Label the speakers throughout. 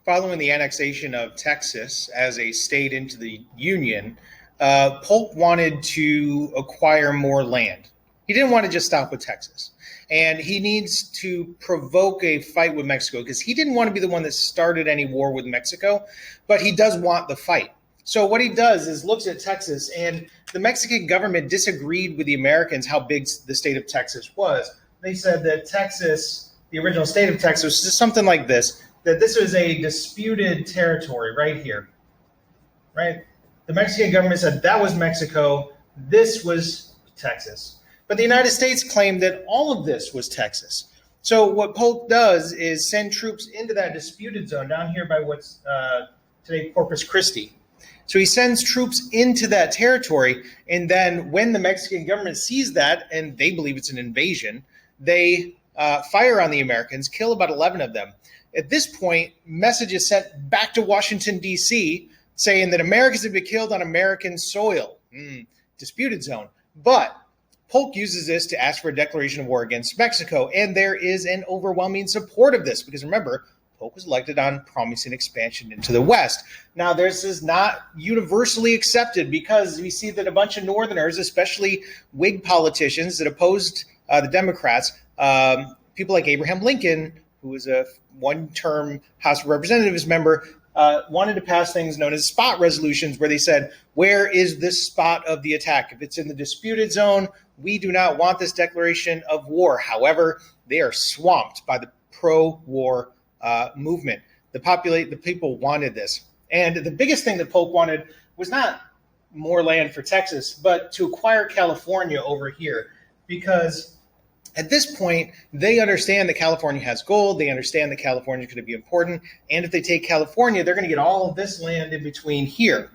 Speaker 1: following the annexation of Texas as a state into the Union, Polk wanted to acquire more land. He didn't want to just stop with Texas. And he needs to provoke a fight with Mexico because he didn't want to be the one that started any war with Mexico, but he does want the fight. So what he does is looks at Texas, and the Mexican government disagreed with the Americans how big the state of Texas was. They said that Texas, the original state of Texas, was just something like this, that this was a disputed territory right here, right? The Mexican government said that was Mexico, this was Texas. But the United States claimed that all of this was Texas. So what Polk does is send troops into that disputed zone down here by what's today Corpus Christi. So he sends troops into that territory, and then when the Mexican government sees that, and they believe it's an invasion, they fire on the Americans, kill about 11 of them. At this point, message is sent back to Washington, D.C., saying that Americans have been killed on American soil. Disputed zone. But Polk uses this to ask for a declaration of war against Mexico, and there is an overwhelming support of this because remember, Polk was elected on promising expansion into the West. Now, this is not universally accepted because we see that a bunch of Northerners, especially Whig politicians that opposed the Democrats, people like Abraham Lincoln, who was a one-term House of Representatives member, wanted to pass things known as spot resolutions where they said, where is this spot of the attack? If it's in the disputed zone, we do not want this declaration of war. However, they are swamped by the pro-war movement. The people wanted this. And the biggest thing that Polk wanted was not more land for Texas, but to acquire California over here. Because at this point, they understand that California has gold. They understand that California is going to be important. And if they take California, they're going to get all of this land in between here.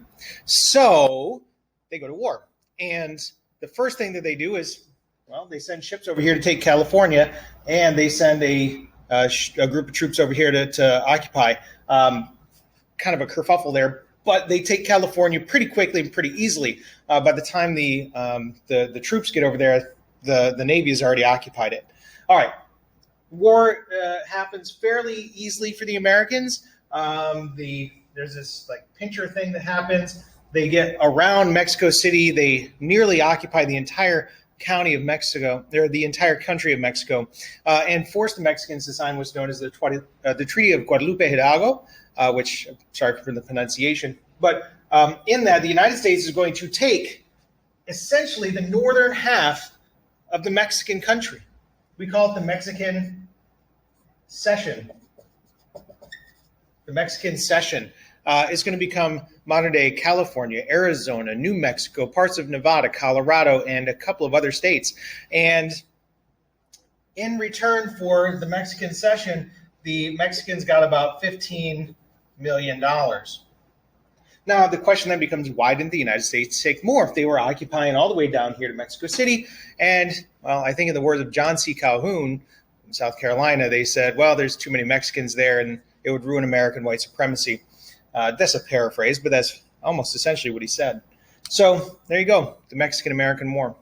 Speaker 1: So they go to war. And the first thing that they do is, well, they send ships over here to take California, and they send a group of troops over here to occupy. Kind of a kerfuffle there, but they take California pretty quickly and pretty easily. By the time the troops get over there, the Navy has already occupied it. All right, war happens fairly easily for the Americans. There's this like pincher thing that happens. They get around Mexico City. They nearly occupy the entire county of Mexico, or the entire country of Mexico, and force the Mexicans to sign what's known as the Treaty of Guadalupe Hidalgo, which, sorry for the pronunciation, but in that the United States is going to take essentially the northern half of the Mexican country. We call it the Mexican Cession. The Mexican Cession is going to become modern-day California, Arizona, New Mexico, parts of Nevada, Colorado, and a couple of other states. And in return for the Mexican Cession, the Mexicans got about $15 million. Now, the question then becomes, why didn't the United States take more if they were occupying all the way down here to Mexico City? And, well, I think in the words of John C. Calhoun in South Carolina, they said, well, there's too many Mexicans there, and it would ruin American white supremacy. That's a paraphrase, but that's almost essentially what he said. So there you go, the Mexican-American War.